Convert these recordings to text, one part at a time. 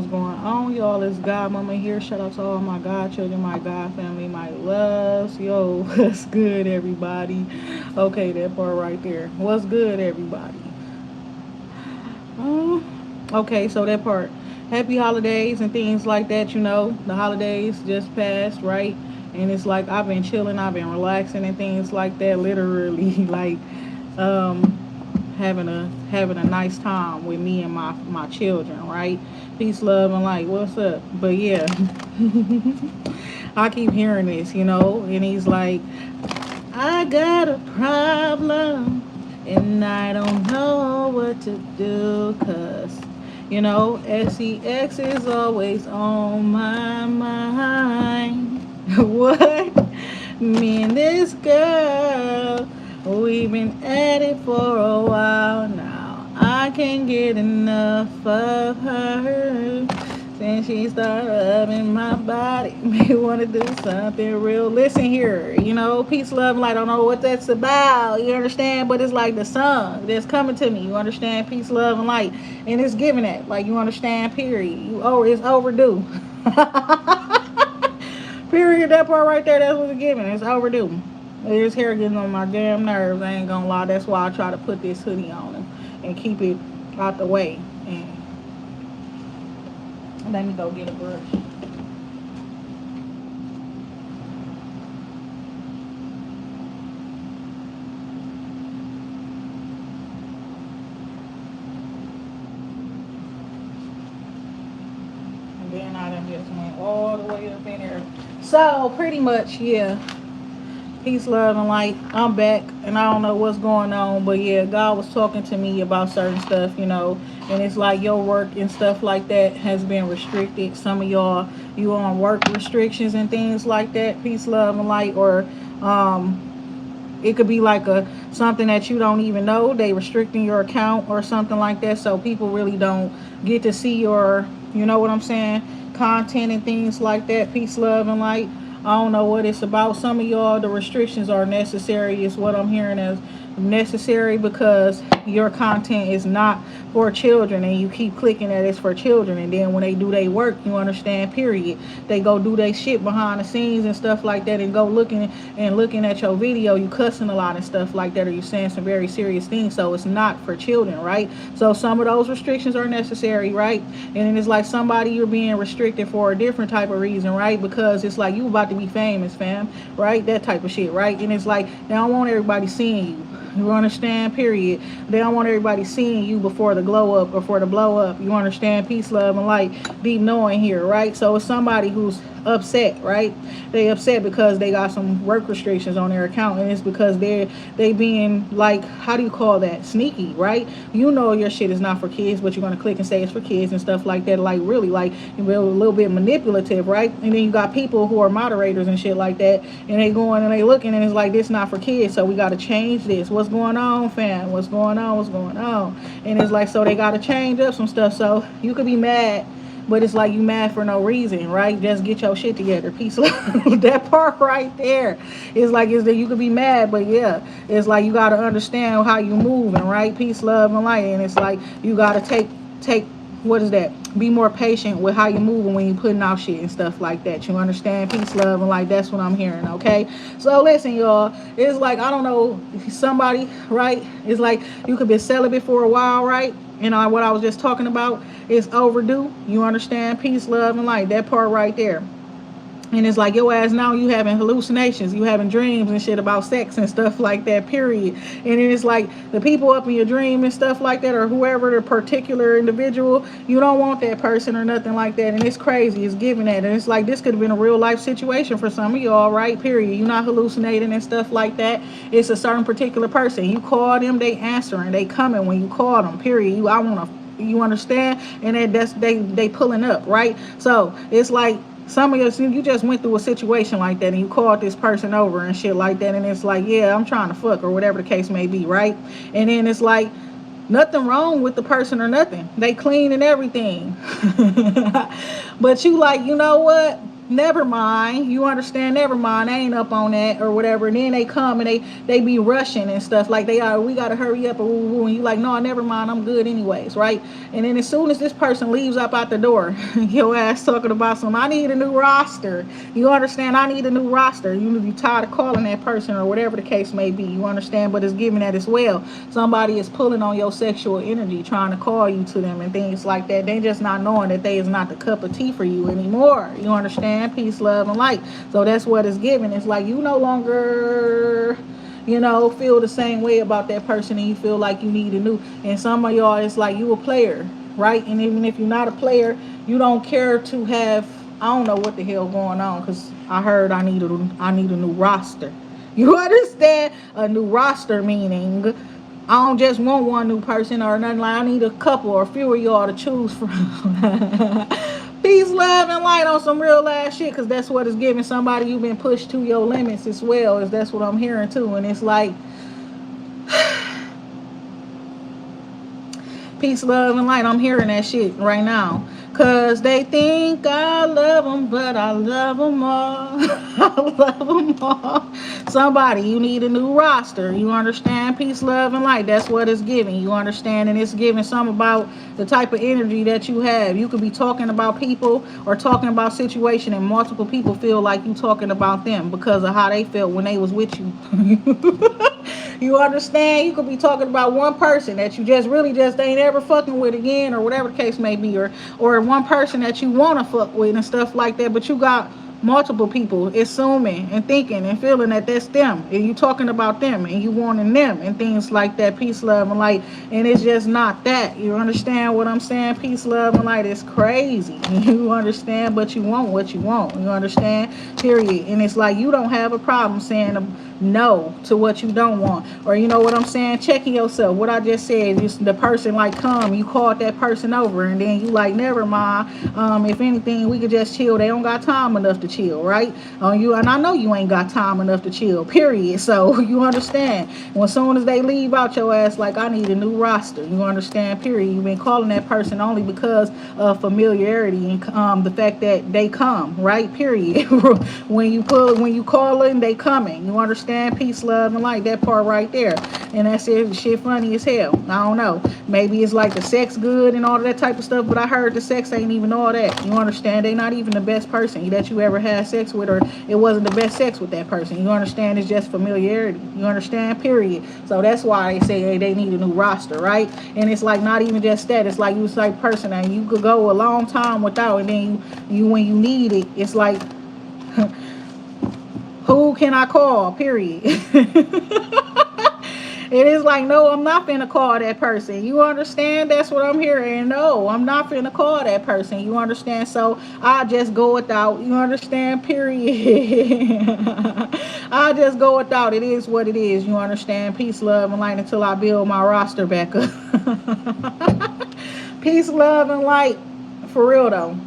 what's going on, y'all? It's Godmama here. Shout out to all my godchildren, my God family, my loves. Yo, what's good, everybody? Okay, that part right there. What's good, everybody? Um, okay, so that part. Happy holidays and things like that. The holidays just passed, right? And it's like I've been chilling, I've been relaxing and things like that. Literally, like um, having a nice time with me and my children, right? Peace, love, and light. What's up? But yeah, I keep hearing this, and he's like, I got a problem and I don't know what to do, cause sex is always on my mind. What? Me and this girl, we've been at it for a while now. I can't get enough of her. Since she started rubbing my body, me want to do something real. Listen here, peace, love, and light. I don't know what that's about. You understand? But it's like the song that's coming to me. You understand? Peace, love, and light, and it's giving that. Like you understand? Period. It's overdue. Period. That part right there. That's what it's giving. It's overdue. His hair getting on my damn nerves. I ain't gonna lie. That's why I try to put this hoodie on him and keep it out the way. And let me go get a brush. And then I done just went all the way up in there. So pretty much, yeah. Peace, love, and light. I'm back, and I don't know what's going on, but yeah, God was talking to me about certain stuff, and it's like your work and stuff like that has been restricted. Some of y'all, you on work restrictions and things like that. Peace, love, and light, or it could be like a something that you don't even know. They restricting your account or something like that, so people really don't get to see your, you know what I'm saying, content and things like that. Peace, love, and light. I don't know what it's about. Some of y'all, the restrictions are necessary, is what I'm hearing as necessary, because your content is not for children and you keep clicking that it's for children, and then when they do their work, you understand, period, they go do their shit behind the scenes and stuff like that, and go looking at your video, you cussing a lot and stuff like that, or you saying some very serious things, so it's not for children, right? So some of those restrictions are necessary, right? And then it's like somebody, you're being restricted for a different type of reason, right? Because it's like you about to be famous, fam, right? That type of shit, right? And it's like they don't want everybody seeing you. You understand? Period. They don't want everybody seeing you before the glow up or for the blow up. You understand? Peace, love, and light. Deep knowing here, right? So it's somebody who's upset, right? They upset because they got some work restrictions on their account, and it's because they being like, how do you call that? Sneaky, right? You know your shit is not for kids, but you're gonna click and say it's for kids and stuff like that. Like really, like a little bit manipulative, right? And then you got people who are moderators and shit like that, and they going and they looking, and it's like this not for kids, so we got to change this. What's going on, fam? What's going on? What's going on? And it's like, so they got to change up some stuff. So you could be mad, but it's like you mad for no reason, right? Just get your shit together. Peace, love. That part right there is like, is that you could be mad, but yeah, it's like you got to understand how you moving, right? Peace, love, and light. And it's like you got to take what is that? Be more patient with how you moving when you putting out shit and stuff like that. You understand? Peace, love, and light. That's what I'm hearing. Okay. So listen, y'all. It's like, I don't know, somebody, right? It's like you could be celibate for a while, right? What I was just talking about is overdue. You understand? Peace, love, and light. That part right there. And it's like your ass now, you having hallucinations, you having dreams and shit about sex and stuff like that, period. And then it's like the people up in your dream and stuff like that, or whoever the particular individual, you don't want that person or nothing like that. And it's crazy, it's giving that. And it's like this could have been a real life situation for some of y'all, right? Period. You're not hallucinating and stuff like that. It's a certain particular person. You call them, they answering, they coming when you call them, period. You understand? And they pulling up, right? So it's like some of you just went through a situation like that, and you called this person over and shit like that, and it's like, yeah, I'm trying to fuck, or whatever the case may be, right? And then it's like nothing wrong with the person or nothing. They clean and everything. But you like, you know what? never mind. You understand? Never mind. I ain't up on that or whatever. And then they come and they be rushing and stuff like they are. We gotta hurry up and you like, no, never mind. I'm good anyways, right? And then as soon as this person leaves up out the door, your ass talking about some. I need a new roster. You understand? I need a new roster. You tired of calling that person or whatever the case may be. You understand? But it's giving that as well. Somebody is pulling on your sexual energy, trying to call you to them and things like that. They just not knowing that they is not the cup of tea for you anymore. You understand? Peace, love, and light. So that's what it's giving. It's like you no longer, feel the same way about that person and you feel like you need a new. And some of y'all, it's like you a player, right? And even if you're not a player, you don't care to have, I don't know what the hell going on, because I heard I need a new roster. You understand? A new roster meaning I don't just want one new person or nothing. Like I need a couple or a few of y'all to choose from. Peace, love, and light on some real ass shit, because that's what it's giving. Somebody you've been pushed to your limits as well, is that's what I'm hearing too. And it's like peace, love, and light. I'm hearing that shit right now. Cause they think I love them, but I love them all. I love them all. Somebody, you need a new roster. You understand? Peace, love, and light. That's what it's giving. You understand? And it's giving some about the type of energy that you have. You could be talking about people or talking about situation, and multiple people feel like you talking about them because of how they felt when they was with you. You understand? You could be talking about one person that you just really just ain't ever fucking with again, or whatever the case may be, or one person that you want to fuck with and stuff like that, but you got multiple people assuming and thinking and feeling that that's them, and you talking about them and you wanting them and things like that. Peace, love, and light. And it's just not that. You understand what I'm saying? Peace, love, and light is crazy. You understand? But you want what you want. You understand? Period. And it's like you don't have a problem saying no to what you don't want, or you know what I'm saying, checking yourself. What I just said is the person like come, you called that person over, and then you like never mind. If anything, we could just chill. They don't got time enough to chill, right? You and I know you ain't got time enough to chill. Period. So you understand. When soon as they leave out your ass, like I need a new roster. You understand? Period. You've been calling that person only because of familiarity and the fact that they come, right? Period. when you call in, they coming. You understand? Peace, love, and light. That part right there. And that's it. Shit funny as hell. I don't know. Maybe it's like the sex good and all of that type of stuff, but I heard the sex ain't even all that. You understand? They not even the best person that you ever had sex with, or it wasn't the best sex with that person. You understand? It's just familiarity. You understand? Period. So that's why they say, hey, they need a new roster, right? And it's like not even just that. It's like you was like person and you could go a long time without, and then you when you need it, it's like who can I call? Period. It is like, no, I'm not finna call that person. You understand? That's what I'm hearing. No, I'm not finna call that person. You understand? So I just go without. You understand? Period. I just go without. It is what it is. You understand? Peace, love, and light until I build my roster back up. Peace, love, and light. For real though.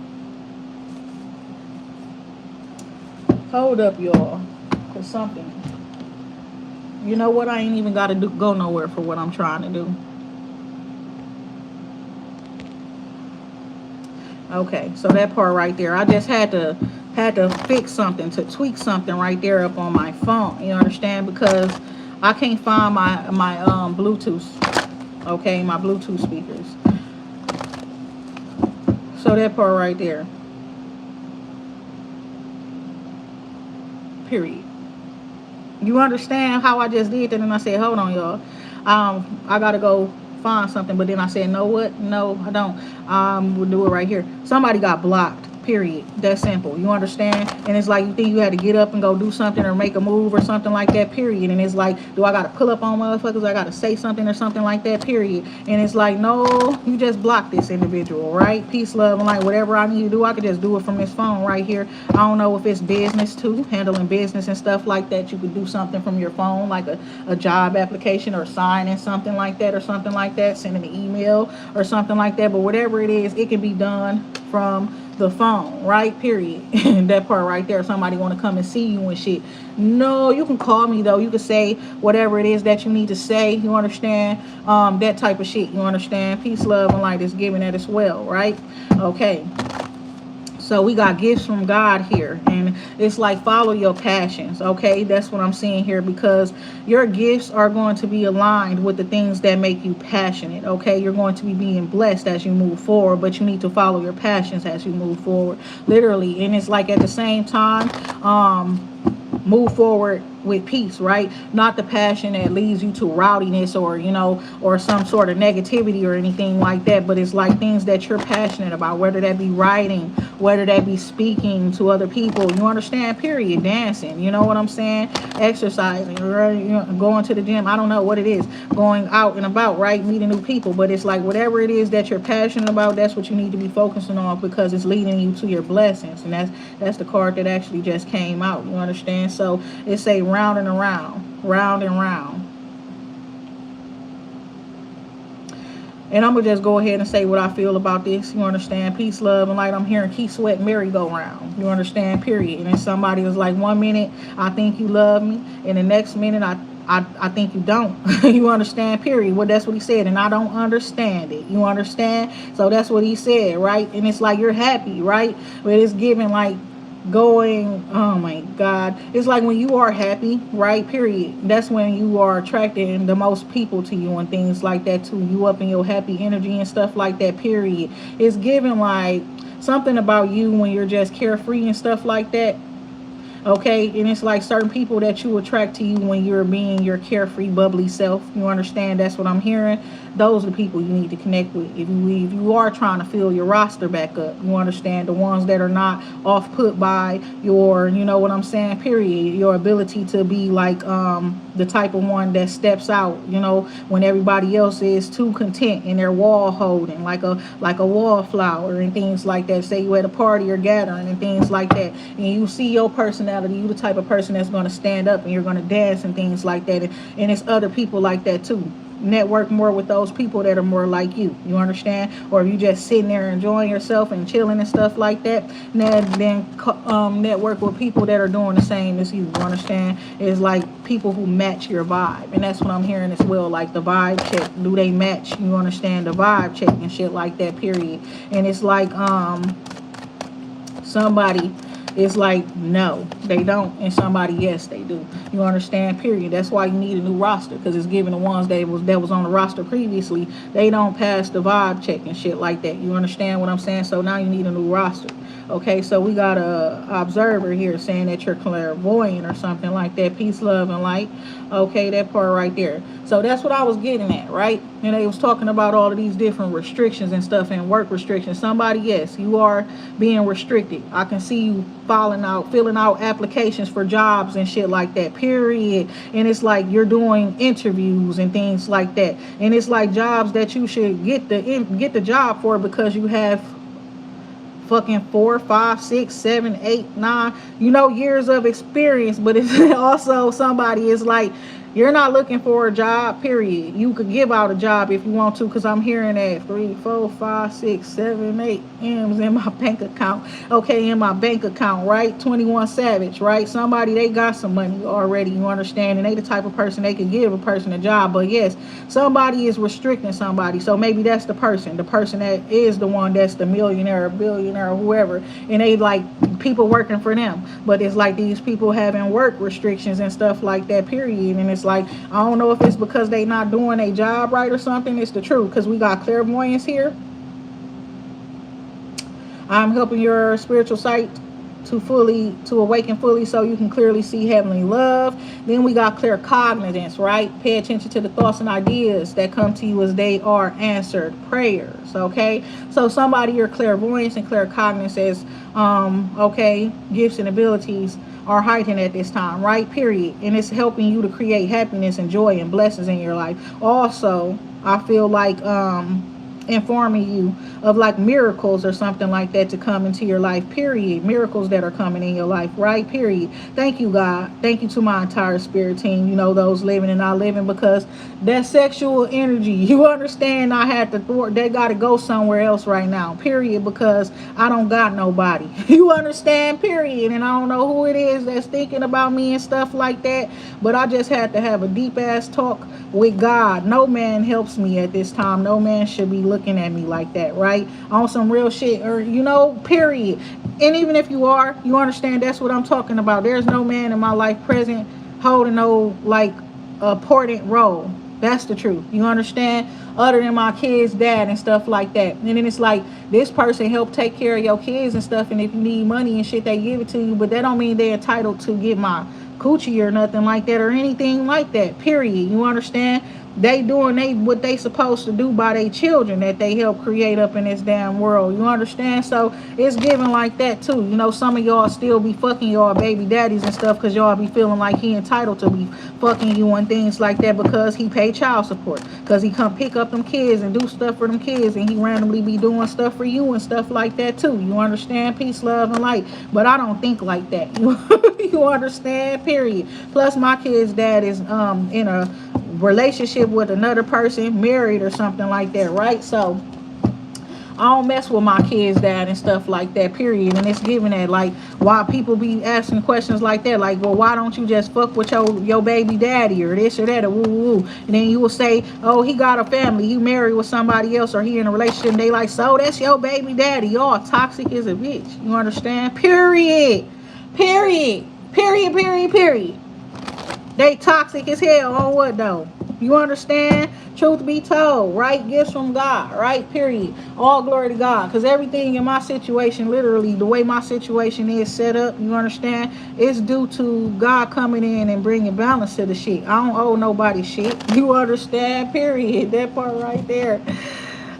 Hold up, y'all. Cause something. You know what? I ain't even got to go nowhere for what I'm trying to do. Okay, so that part right there, I just had to fix something, to tweak something right there up on my phone. You understand? Because I can't find my Bluetooth. Okay, my Bluetooth speakers. So that part right there. Period. You understand how I just did that? And I said, hold on, y'all. I gotta go find something. But then I said, know what? No, I don't. We'll do it right here. Somebody got blocked. Period. That's simple. You understand? And it's like you think you had to get up and go do something or make a move or something like that. Period. And it's like, do I gotta pull up on motherfuckers? I gotta say something or something like that. Period. And it's like, no, you just block this individual, right? Peace, love, and like whatever I need to do, I could just do it from this phone right here. I don't know if it's business too, handling business and stuff like that. You could do something from your phone, like a job application or signing something like that or something like that, sending an email or something like that. But whatever it is, it can be done from the phone, right? Period. That part right there. Somebody want to come and see you and shit. No, you can call me though. You can say whatever it is that you need to say. You understand? That type of shit. You understand? Peace, love, and light is giving that as well, right? Okay. So we got gifts from God here, and it's like follow your passions, okay? That's what I'm seeing here, because your gifts are going to be aligned with the things that make you passionate, okay? You're going to be being blessed as you move forward, but you need to follow your passions as you move forward, literally. And it's like at the same time, move forward with peace, right? Not the passion that leads you to rowdiness, or or some sort of negativity or anything like that, but it's like things that you're passionate about, whether that be writing, whether that be speaking to other people, you understand, period, dancing, you know what I'm saying, exercising, right? Going to the gym, I don't know what it is, going out and about, right, meeting new people, but it's like whatever it is that you're passionate about, that's what you need to be focusing on, because it's leading you to your blessings. And that's the card that actually just came out, you understand? So it's a round and around, round and round. And I'm going to just go ahead and say what I feel about this. You understand? Peace, love, and light. I'm hearing keep sweat merry-go-round. You understand? Period. And then somebody was like, 1 minute, I think you love me. And the next minute, I think you don't. You understand? Period. Well, that's what he said. And I don't understand it. You understand? So that's what he said, right? And it's like you're happy, right? But it's giving like going, oh my God, it's like when you are happy, right, period, that's when you are attracting the most people to you and things like that too. You up in your happy energy and stuff like that, period. It's giving like something about you when you're just carefree and stuff like that. Okay, and it's like certain people that you attract to you when you're being your carefree, bubbly self. You understand? That's what I'm hearing. Those are the people you need to connect with. If you are trying to fill your roster back up, you understand, the ones that are not off put by your, you know what I'm saying, period, your ability to be like the type of one that steps out, when everybody else is too content in their wall holding, like a wallflower and things like that. Say you at a party or gathering and things like that, and you see your personality, you the type of person that's going to stand up and you're going to dance and things like that, and it's other people like that too. Network more with those people that are more like you understand? Or if you just sitting there enjoying yourself and chilling and stuff like that, then network with people that are doing the same as you understand? It's like people who match your vibe, and that's what I'm hearing as well, like the vibe check, do they match, you understand, the vibe check and shit like that, period. And it's like somebody, it's like no they don't, and somebody yes they do, you understand, period. That's why you need a new roster, because it's giving the ones that was on the roster previously, they don't pass the vibe check and shit like that, you understand what I'm saying? So now you need a new roster. Okay, so we got a observer here saying that you're clairvoyant or something like that. Peace, love, and light. Okay, that part right there. So that's what I was getting at, right? And they was talking about all of these different restrictions and stuff, and work restrictions. Somebody, yes, you are being restricted. I can see you filling out applications for jobs and shit like that, period. And it's like you're doing interviews and things like that. And it's like jobs that you should get the job for, because you have fucking 4, 5, 6, 7, 8, 9, years of experience. But it's also somebody is like, you're not looking for a job, period. You could give out a job if you want to, because I'm hearing that 3, 4, 5, 6, 7, 8 M's in my bank account. Okay, in my bank account, right? 21 Savage, right? Somebody, they got some money already, you understand? And they the type of person, they could give a person a job. But yes, somebody is restricting somebody. So maybe that's the person that is the one that's the millionaire or billionaire or whoever. And they like people working for them. But it's like these people having work restrictions and stuff like that, period. And it's like, I don't know if it's because they not doing a job right or something. It's the truth, because we got clairvoyance here. I'm helping your spiritual sight to awaken fully, so you can clearly see heavenly love. Then we got clear cognizance, right? Pay attention to the thoughts and ideas that come to you as they are answered prayers. Okay, so somebody, your clairvoyance and clear cognizance, okay, gifts and abilities are heightened at this time, right? Period. And it's helping you to create happiness and joy and blessings in your life. Also, I feel like informing you of like miracles or something like that to come into your life, period. Miracles that are coming in your life, right? Period. Thank you, God. Thank you to my entire spirit team, those living and not living, because that sexual energy, you understand, I had to they got to go somewhere else right now, period, because I don't got nobody. You understand, period. And I don't know who it is that's thinking about me and stuff like that, but I just had to have a deep ass talk with God. No man helps me at this time. No man should be looking at me like that, right? On some real shit, or period. And even if you are, you understand that's what I'm talking about. There's no man in my life present holding no like important role. That's the truth. You understand? Other than my kids' dad and stuff like that. And then it's like this person helped take care of your kids and stuff. And if you need money and shit, they give it to you. But that don't mean they're entitled to get my coochie or nothing like that or anything like that. Period. You understand? They doing what they supposed to do by their children that they help create up in this damn world. You understand? So it's given like that too. You know, some of y'all still be fucking y'all baby daddies and stuff because y'all be feeling like he entitled to be fucking you and things like that because he pay child support. Because he come pick up them kids and do stuff for them kids and he randomly be doing stuff for you and stuff like that too. You understand? Peace, love, and light. But I don't think like that. You understand? Period. Plus my kid's dad is in a relationship with another person, married or something like that, right? So I don't mess with my kids' dad and stuff like that, period. And it's given that, like, why people be asking questions like that, like, well, why don't you just fuck with your baby daddy or this or that or woo woo woo? And then you will say, oh, he got a family, he married with somebody else or he in a relationship. And they like, so that's your baby daddy. Y'all toxic as a bitch. You understand? Period. Period. Period. Period. Period. They toxic as hell on what though? You understand? Truth be told, right? Gifts from God, right? Period. All glory to God. Because everything in my situation, literally, the way my situation is set up, you understand? It's due to God coming in and bringing balance to the shit. I don't owe nobody shit. You understand? Period. That part right there.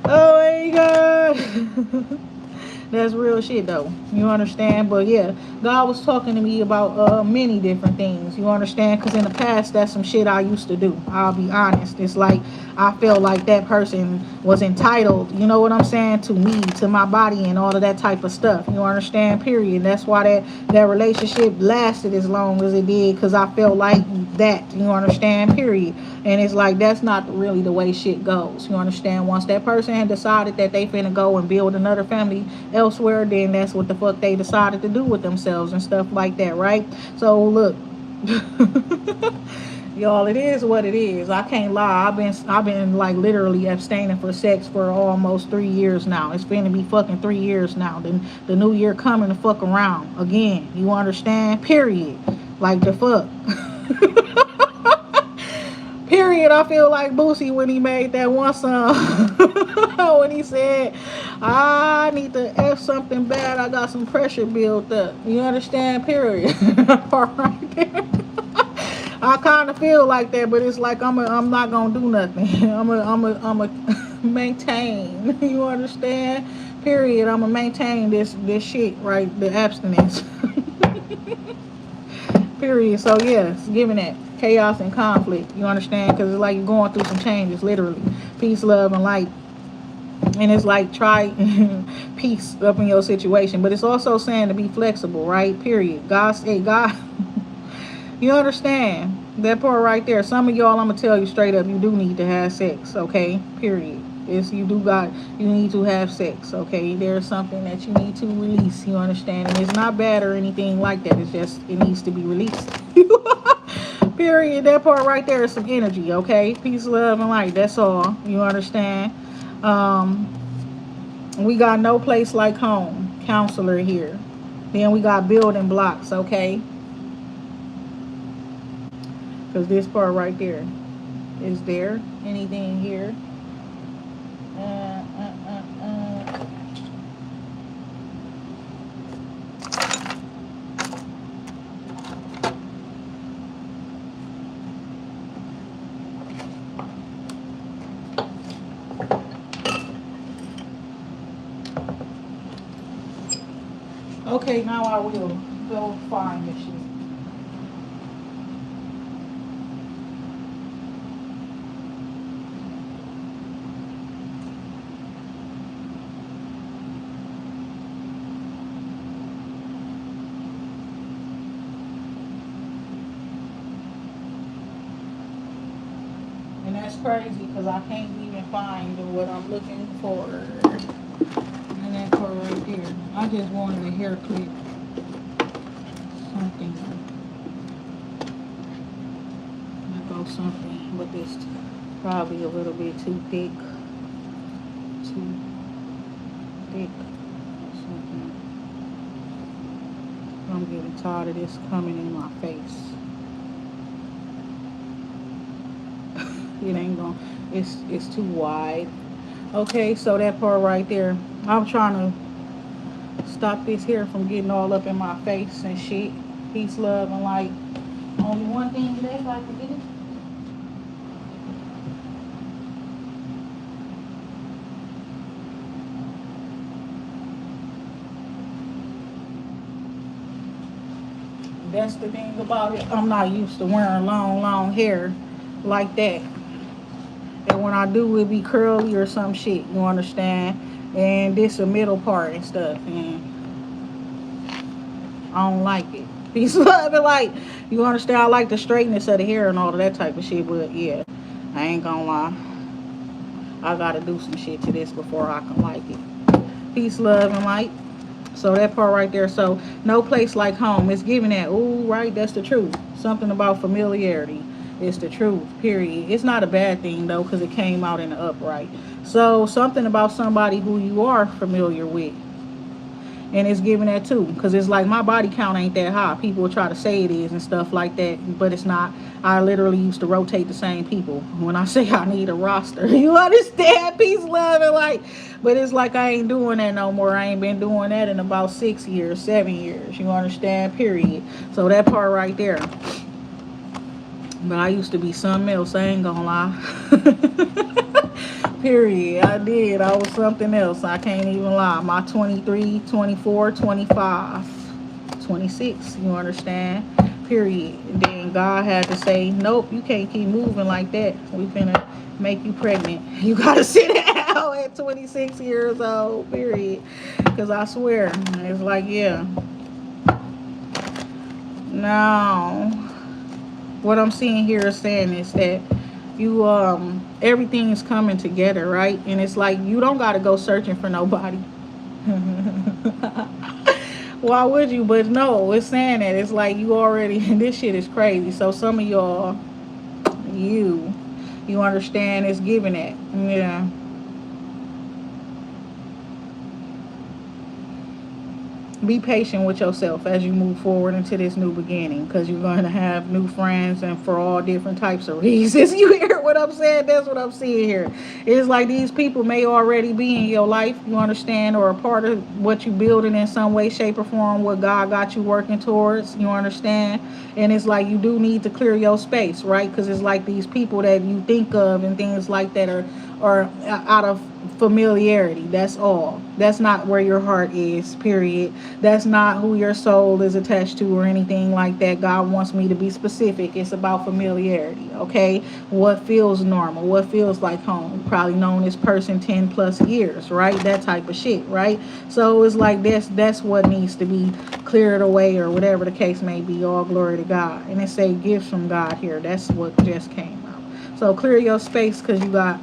Oh my God. That's real shit though. You understand? But yeah, God was talking to me about many different things. You understand? Because in the past, that's some shit I used to do. I'll be honest. It's like I felt like that person was entitled, you know what I'm saying, to me, to my body and all of that type of stuff. You understand? Period. That's why that relationship lasted as long as it did, because I felt like that. You understand? Period. And it's like that's not really the way shit goes. You understand? Once that person had decided that they finna go and build another family elsewhere, then that's what the fuck they decided to do with themselves and stuff like that, right? So look, y'all, it is what it is. I can't lie. I've been like literally abstaining for sex for almost 3 years now. It's finna be fucking 3 years now. Then the new year coming to fuck around again. You understand? Period. Like the fuck. Period. I feel like Boosie when he made that one song when he said, I need to F something bad. I got some pressure built up. You understand? Period. Part right there. I kind of feel like that, but it's like I'm not gonna do nothing. I'm a maintain. You understand? Period. I'm gonna maintain this shit right, the abstinence. Period. So yes, given that chaos and conflict, you understand? Because it's like you're going through some changes, literally. Peace, love, and light. And it's like try peace up in your situation, but it's also saying to be flexible, right? Period. God said, God, you understand that part right there. Some of y'all, I'm gonna tell you straight up, you do need to have sex, okay? Period. It's you need to have sex, okay? There's something that you need to release, you understand? And it's not bad or anything like that. It's just it needs to be released. Period. That part right there is some energy, okay? Peace, love, and light. That's all. You understand? We got no place like home. Counselor here. Then we got building blocks, okay? Because this part right there is there. Anything here? Okay, now I will go find this shit. And that's crazy because I can't even find what I'm looking for. And that part right there. I just wanted a hair clip. Something. I'll go something, but this probably a little bit too thick. Too thick. Something. I'm getting tired of this coming in my face. It ain't gonna, it's too wide. Okay, so that part right there, I'm trying to stop this here from getting all up in my face and shit. Peace, love, and light. Only one thing left I can do. That's the thing about it. I'm not used to wearing long hair like that. And when I do, it be curly or some shit. You understand? And this the middle part and stuff. And I don't like it. Peace, love, and light. You understand? I like the straightness of the hair and all of that type of shit. But yeah, I ain't gonna lie. I gotta do some shit to this before I can like it. Peace, love, and light. So that part right there. So no place like home. It's giving that. Ooh, right. That's the truth. Something about familiarity. It's the truth. Period. It's not a bad thing though, because it came out in the upright. So something about somebody who you are familiar with. And it's giving that too, because it's like my body count ain't that high. People will try to say it is and stuff like that, but it's not. I literally used to rotate the same people. When I say I need a roster, you understand? Peace, love, and light. But it's like I ain't doing that no more. I ain't been doing that in about 6 years, 7 years. You understand? Period. So that part right there. But I used to be something else. I ain't gonna lie. Period. I did. I was something else. I can't even lie. My 23, 24, 25, 26. You understand? Period. And then God had to say, nope, you can't keep moving like that. We finna make you pregnant. You gotta sit down at 26 years old. Period. Because I swear, it's like, yeah. No. What I'm seeing here is saying is that you everything's coming together, right? And it's like you don't got to go searching for nobody. Why would you? But no, it's saying that it's like you already this shit is crazy. So some of y'all, you understand, it's giving that. Yeah. Be patient with yourself as you move forward into this new beginning, because you're going to have new friends and for all different types of reasons. You hear what I'm saying? That's what I'm seeing here. It's like these people may already be in your life, you understand, or a part of what you building in some way, shape, or form, what God got you working towards, you understand. And it's like you do need to clear your space, right? Because it's like these people that you think of and things like that are out of familiarity. That's all. That's not where your heart is, period. That's not who your soul is attached to or anything like that. God wants me to be specific. It's about familiarity, okay? What feels normal, what feels like home. Probably known this person 10 plus years, right? That type of shit, right? So it's like that's what needs to be cleared away, or whatever the case may be. All glory to God. And it say gifts from God here. That's what just came out. So clear your space, because you got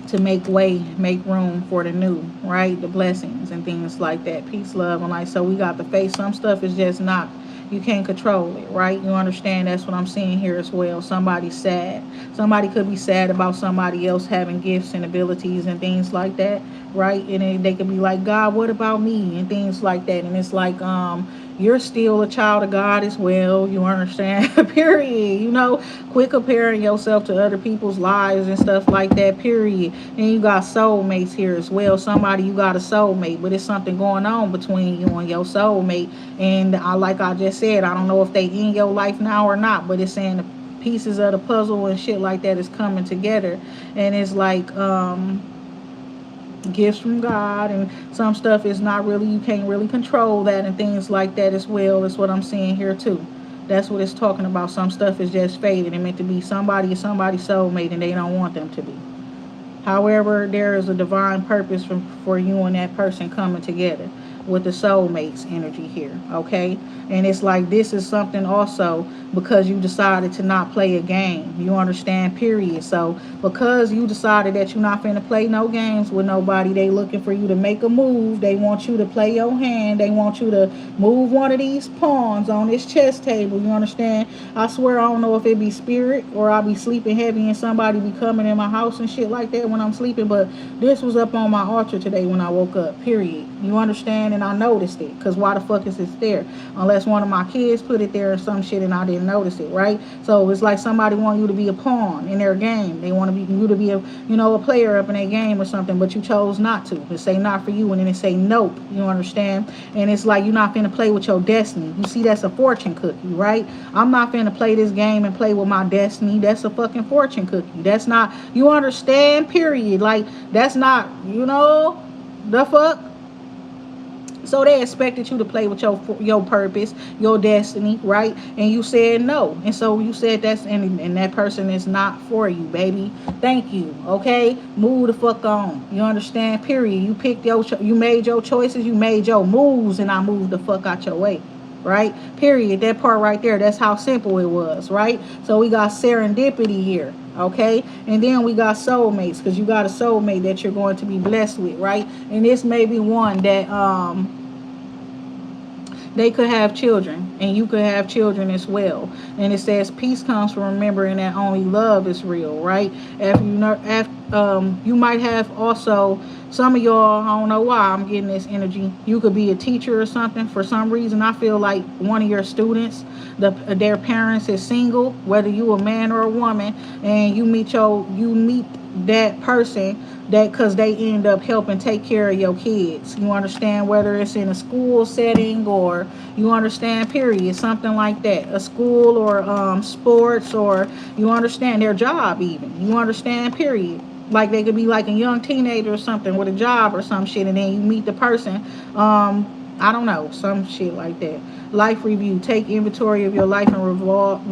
to make way, make room for the new, right? The blessings and things like that. Peace, love, and light. So we got to face some stuff is just not, you can't control it, right? You understand? That's what I'm seeing here as well. Somebody's sad. Somebody could be sad about somebody else having gifts and abilities and things like that, right? And they could be like, God, what about me? And things like that. And it's like, you're still a child of God as well. You understand? Period. Quit comparing yourself to other people's lives and stuff like that. Period. And you got soulmates here as well. Somebody, you got a soulmate, but it's something going on between you and your soulmate. And like I just said, I don't know if they in your life now or not, but it's saying the pieces of the puzzle and shit like that is coming together. And it's like, gifts from God, and some stuff is not really, you can't really control that and things like that as well. Is what I'm seeing here too. That's what it's talking about. Some stuff is just faded and meant to be somebody's soulmate, and they don't want them to be. However, there is a divine purpose for you and that person coming together with the soulmates energy here, okay? And it's like this is something also because you decided to not play a game. You understand, period. So because you decided that you're not finna play no games with nobody, they looking for you to make a move. They want you to play your hand. They want you to move one of these pawns on this chess table. You understand? I swear I don't know if it be spirit or I'll be sleeping heavy and somebody be coming in my house and shit like that when I'm sleeping, but this was up on my altar today when I woke up, period. You understand? understand? And I noticed it, because why the fuck is it there? Unless one of my kids put it there or some shit and I didn't notice it, right? So it's like somebody want you to be a pawn in their game. They want you to be a, a player up in a game or something, but you chose not to. It say not for you, and then it say nope. You understand? And it's like you're not finna play with your destiny. You see, that's a fortune cookie, right? I'm not finna play this game and play with my destiny. That's a fucking fortune cookie. That's not, you understand? Period. Like, that's not, the fuck. So they expected you to play with your purpose, your destiny, right? And you said no. And so you said and that person is not for you, baby. Thank you. Okay? Move the fuck on. You understand? Period. You made your choices, you made your moves, and I moved the fuck out your way. Right? Period. That part right there, that's how simple it was, right? So we got serendipity here. Okay, and then we got soulmates, because you got a soulmate that you're going to be blessed with, right? And this may be one that they could have children, and you could have children as well. And it says peace comes from remembering that only love is real, right? You might have also, some of y'all, I don't know why I'm getting this energy, you could be a teacher or something. For some reason I feel like one of your students, their parents is single, whether you a man or a woman, and you meet that person, that because they end up helping take care of your kids. You understand? Whether it's in a school setting, or you understand, period, something like that, a school, or sports, or you understand, their job even, you understand, period. Like they could be like a young teenager or something with a job or some shit, and then you meet the person, I don't know, some shit like that. Life review: take inventory of your life and resolve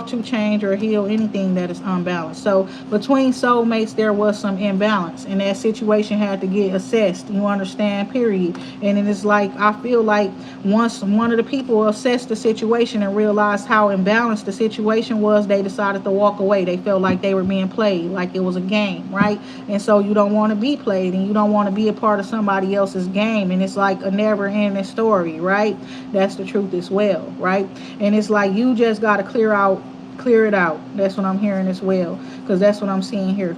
to change or heal anything that is unbalanced. So between soulmates, there was some imbalance, and that situation had to get assessed. You understand? Period. And then it's like, I feel like once one of the people assessed the situation and realized how imbalanced the situation was, they decided to walk away. They felt like they were being played, like it was a game, right? And so you don't want to be played, and you don't want to be a part of somebody else's game, and it's like a never-ending story, right? That's the truth as well, right? And it's like you just got to clear it out. That's what I'm hearing as well, because that's what I'm seeing here.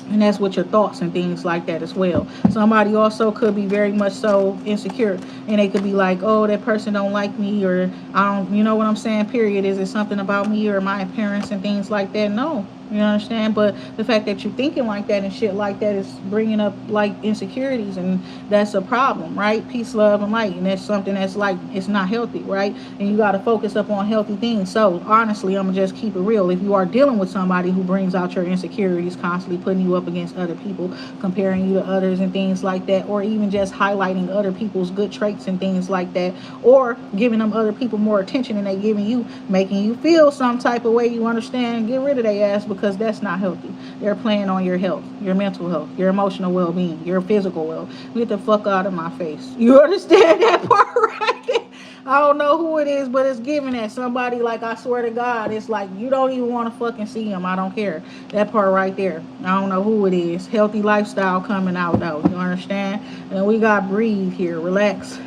And that's what your thoughts and things like that as well. Somebody also could be very much so insecure, and they could be like, oh, that person don't like me, or I don't, you know what I'm saying, period. Is it something about me or my appearance and things like that? No. You understand? But the fact that you're thinking like that and shit like that is bringing up like insecurities, and that's a problem, right? Peace, love, and light, and that's something that's like, it's not healthy, right? And you got to focus up on healthy things. So honestly, I'm gonna just keep it real. If you are dealing with somebody who brings out your insecurities, constantly putting you up against other people, comparing you to others and things like that, or even just highlighting other people's good traits and things like that, or giving them other people more attention than they giving you, making you feel some type of way, you understand, get rid of their ass, because that's not healthy. They're playing on your health, your mental health, your emotional well-being, your physical get the fuck out of my face. You understand that part right there? I don't know who it is, but it's giving that somebody, like, I swear to God, it's like you don't even want to fucking see them. I don't care. That part right there. I don't know who it is. Healthy lifestyle coming out though. You understand? And we got breathe here. Relax.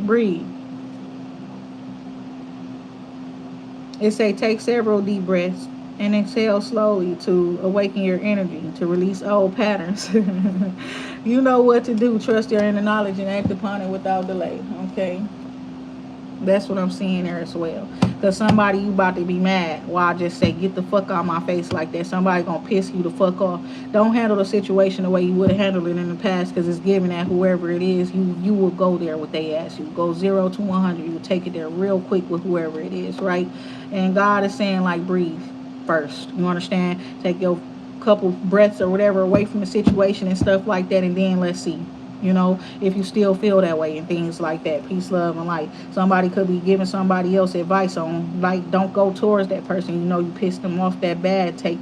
Breathe. It say take several deep breaths and exhale slowly to awaken your energy, to release old patterns. You know what to do. Trust your inner knowledge and act upon it without delay. Okay? That's what I'm seeing there as well. Because somebody, you about to be mad. Well, I just say, get the fuck out my face like that. Somebody gonna piss you the fuck off. Don't handle the situation the way you would have handled it in the past, because it's given that whoever it is, you will go there with they ask you. Go 0 to 100. You will take it there real quick with whoever it is, right? And God is saying, like, breathe first. You understand? Take your couple breaths or whatever away from the situation and stuff like that, and then let's see. If you still feel that way and things like that. Peace, love, and light. Somebody could be giving somebody else advice on, like, don't go towards that person. You pissed them off that bad. Take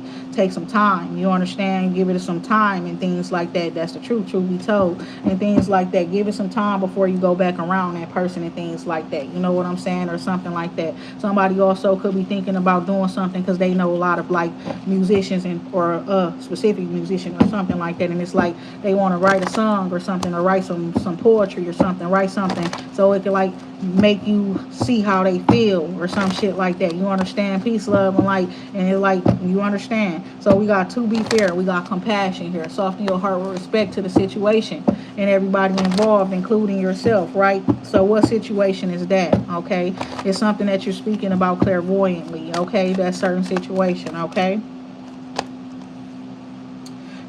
some time. You understand? Give it some time and things like that. That's the truth be told. And things like that. Give it some time before you go back around that person and things like that. You know what I'm saying? Or something like that. Somebody also could be thinking about doing something because they know a lot of, like, musicians or a specific musician or something like that. And it's like they want to write a song or something something, or write some poetry or something. Write something so it can like make you see how they feel or some shit like that. You understand? Peace, love, and light. And it's like, you understand. So we got to be fair. We got compassion here. Soften your heart with respect to the situation and everybody involved, including yourself, right? So what situation is that? Okay, it's something that you're speaking about clairvoyantly. Okay, that certain situation. Okay,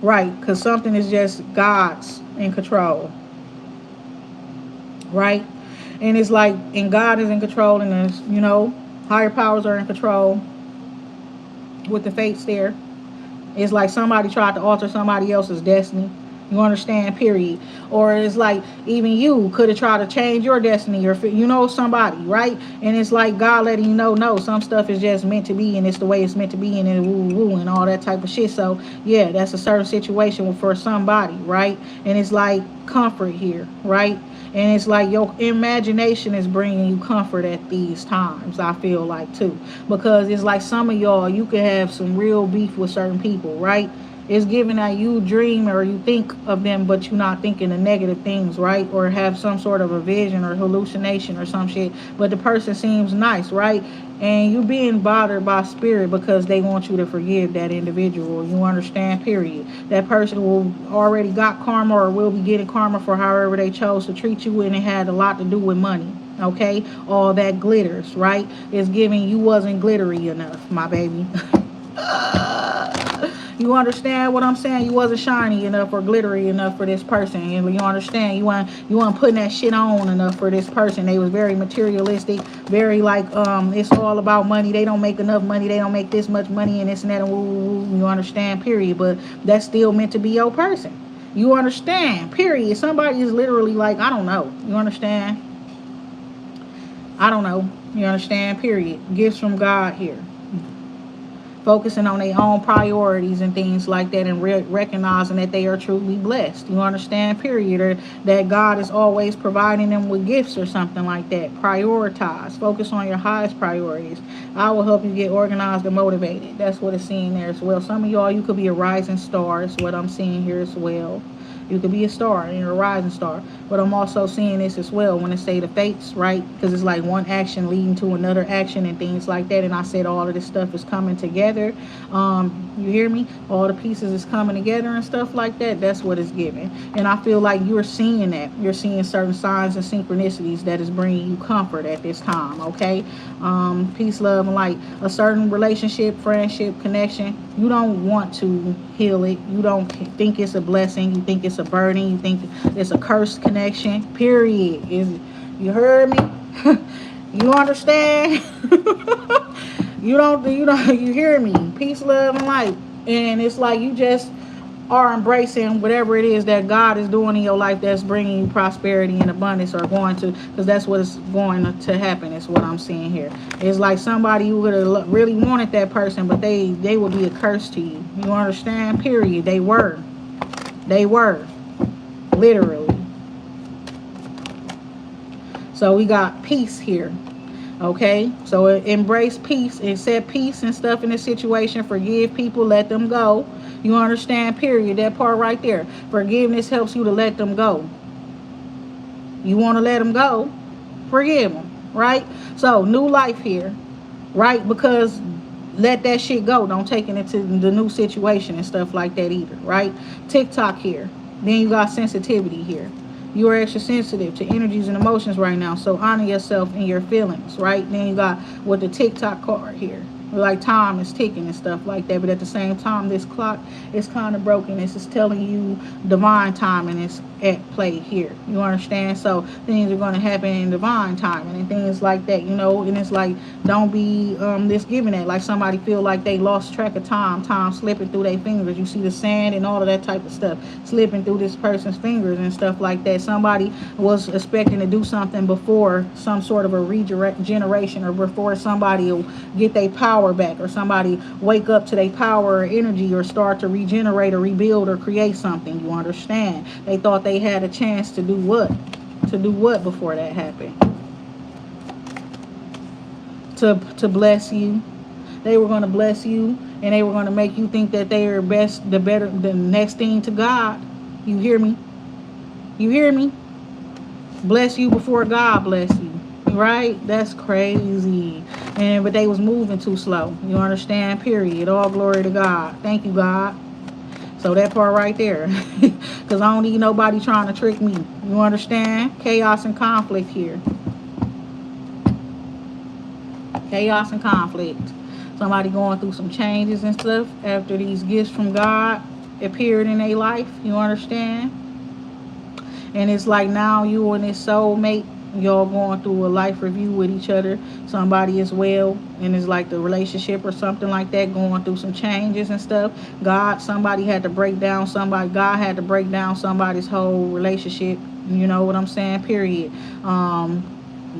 right? Because something is just God's in control, right? And it's like, and God is in control, and there's, higher powers are in control with the fates there. It's like somebody tried to alter somebody else's destiny. You understand? Period. Or it's like even you could have tried to change your destiny, or somebody, right? And it's like God letting you know, no, some stuff is just meant to be, and it's the way it's meant to be, and it woo woo and all that type of shit. So yeah, that's a certain situation for somebody, right? And it's like comfort here, right? And it's like your imagination is bringing you comfort at these times, I feel like, too. Because it's like some of y'all, you could have some real beef with certain people, right? It's given that you dream or you think of them, but you're not thinking the negative things, right? Or have some sort of a vision or hallucination or some shit. But the person seems nice, right? And you being bothered by spirit because they want you to forgive that individual. You understand? Period. That person will already got karma or will be getting karma for however they chose to treat you, and it had a lot to do with money. Okay? All that glitters, right? It's giving you wasn't glittery enough, my baby. You understand what I'm saying? You wasn't shiny enough or glittery enough for this person. And you understand? You weren't putting that shit on enough for this person. They was very materialistic, very like it's all about money. They don't make enough money. They don't make this much money and this and that and woo woo woo. You understand? Period. But that's still meant to be your person. You understand? Period. Somebody is literally like, I don't know. You understand? I don't know. You understand? Period. Gifts from God here. Focusing on their own priorities and things like that, and recognizing that they are truly blessed. You understand? Period. Or that God is always providing them with gifts or something like that. Prioritize. Focus on your highest priorities. I will help you get organized and motivated. That's what it's seeing there as well. Some of y'all, you could be a rising star is what I'm seeing here as well. You could be a star and you're a rising star. But I'm also seeing this as well when it say the fates, right? Because it's like one action leading to another action and things like that. And I said all of this stuff is coming together. You hear me? All the pieces is coming together and stuff like that. That's what it's giving. And I feel like you're seeing that. You're seeing certain signs and synchronicities that is bringing you comfort at this time, okay? Peace, love, and light. A certain relationship, friendship, connection, you don't want to heal it. You don't think it's a blessing. You think it's a burden. You think it's a cursed connection. Period. You heard me? You understand? You hear me? Peace, love, and light. And it's like you just are embracing whatever it is that God is doing in your life that's bringing you prosperity and abundance, or going to, because that's what is going to happen is what I'm seeing here. It's like somebody you would have really wanted that person, but they would be a curse to you. You understand? Period. They were literally. So we got peace here. Okay, so embrace peace, accept peace and stuff in this situation. Forgive people, let them go. You understand? Period. That part right there. Forgiveness helps you to let them go. You want to let them go? Forgive them, right? So new life here, right? Because let that shit go. Don't take it into the new situation and stuff like that either, right? TikTok here. Then you got sensitivity here. You are extra sensitive to energies and emotions right now. So honor yourself and your feelings, right? Then you got with the TikTok card here. Like time is ticking and stuff like that. But at the same time, this clock is kind of broken. This is telling you divine timing is at play here. You understand? So things are going to happen in divine timing and things like that, And it's like, don't be this giving that. Like somebody feel like they lost track of time slipping through their fingers. You see the sand and all of that type of stuff slipping through this person's fingers and stuff like that. Somebody was expecting to do something before some sort of a regeneration, or before somebody will get their power back, or somebody wake up to their power or energy, or start to regenerate or rebuild or create something. You understand? They thought they had a chance to do what? To do what before that happened? To bless you. They were going to bless you, and they were going to make you think that they are the next thing to God. You hear me? You hear me? Bless you before God bless you. Right? That's crazy. And but they was moving too slow. You understand? Period. All glory to God. Thank you, God. So that part right there. Because I don't need nobody trying to trick me. You understand? Chaos and conflict here. Chaos and conflict. Somebody going through some changes and stuff after these gifts from God appeared in their life. You understand? And it's like now you and this soulmate, y'all going through a life review with each other. Somebody as well, and it's like the relationship or something like that going through some changes and stuff. Somebody had to break down somebody. God had to break down somebody's whole relationship. You know what I'm saying? Period.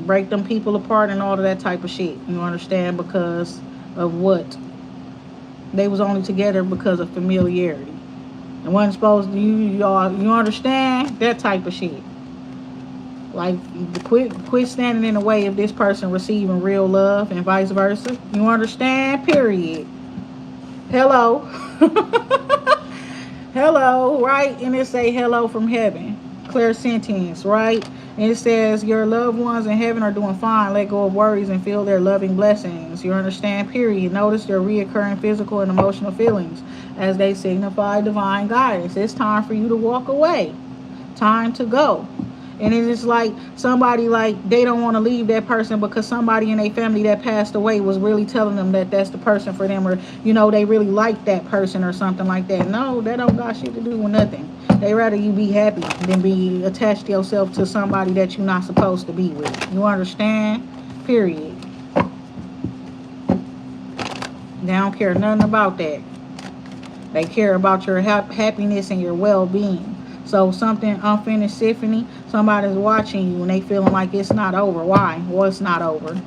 Break them people apart and all of that type of shit. You understand? Because of what? They was only together because of familiarity. It wasn't supposed to, you understand? That type of shit. Like, quit standing in the way of this person receiving real love and vice versa. You understand? Period. Hello. Hello, right? And it say hello from heaven. Clear sentence, right? And it says your loved ones in heaven are doing fine. Let go of worries and feel their loving blessings. You understand? Period. Notice their reoccurring physical and emotional feelings as they signify divine guidance. It's time for you to walk away. Time to go. And it is like somebody, like, they don't want to leave that person because somebody in their family that passed away was really telling them that that's the person for them, or they really like that person or something like that. No, that don't got shit to do with nothing. They rather you be happy than be attached to yourself to somebody that you're not supposed to be with. You understand? Period. They don't care nothing about that. They care about your happiness and your well-being. So something unfinished symphony, somebody's watching you and they feeling like it's not over. Why? Well, it's not over.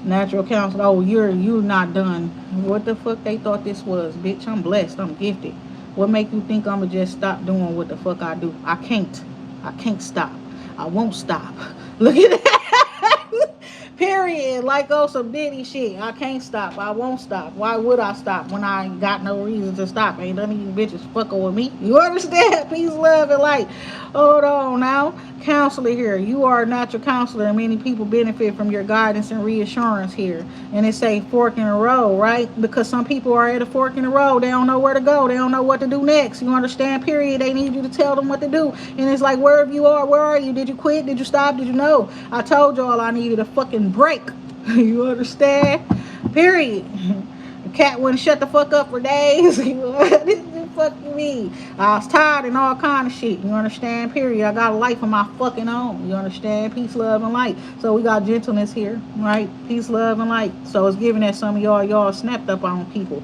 Natural counsel. Oh, you're not done. What the fuck they thought this was? Bitch, I'm blessed. I'm gifted. What make you think I'ma just stop doing what the fuck I do? I can't stop. I won't stop. Look at that. Period. Like, oh, some Diddy shit. I can't stop. I won't stop. Why would I stop when I ain't got no reason to stop? Ain't none of you bitches fucking with me. You understand? Peace, love, and light. Hold on now. Counselor here. You are a natural counselor, and many people benefit from your guidance and reassurance here. And it say fork in the road, right? Because some people are at a fork in the road. They don't know where to go. They don't know what to do next. You understand? Period. They need you to tell them what to do. And it's like, wherever you are, where are you? Did you quit? Did you stop? Did you know? I told y'all I needed a fucking break. You understand? Period. The cat wouldn't shut the fuck up for days. This fucking me. I was tired and all kind of shit. You understand? Period. I got a life of my fucking own. You understand? Peace, love, and light. So we got gentleness here, right? Peace, love, and light. So it's giving that some of y'all snapped up on people.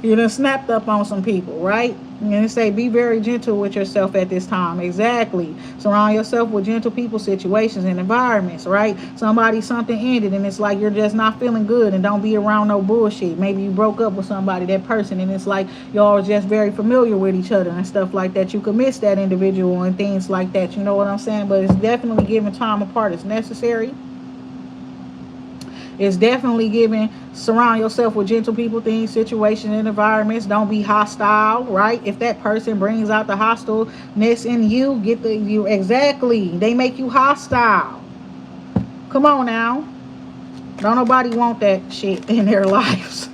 You done snapped up on some people, right? And it say be very gentle with yourself at this time. Exactly. Surround yourself with gentle people, situations, and environments, right? Something ended and it's like you're just not feeling good, and don't be around no bullshit. Maybe you broke up with somebody, that person, and it's like y'all are just very familiar with each other and stuff like that. You could miss that individual and things like that. You know what I'm saying? But it's definitely giving time apart is necessary. It's definitely giving, surround yourself with gentle people, things, situations, and environments. Don't be hostile, right? If that person brings out the hostileness in you, exactly. They make you hostile. Come on now. Don't nobody want that shit in their lives.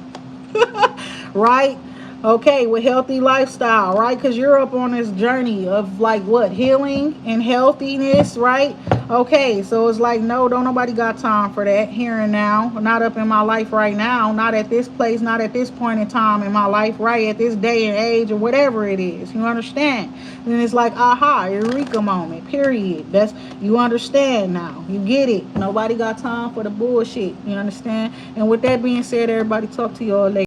Right? Okay, with healthy lifestyle, right? Because you're up on this journey of like what? Healing and healthiness, right? Okay, so it's like, no, don't nobody got time for that here and now. Not up in my life right now. Not at this place. Not at this point in time in my life, right? At this day and age or whatever it is. You understand? Then it's like, aha, eureka moment, period. That's, you understand now. You get it. Nobody got time for the bullshit. You understand? And with that being said, everybody, talk to y'all later.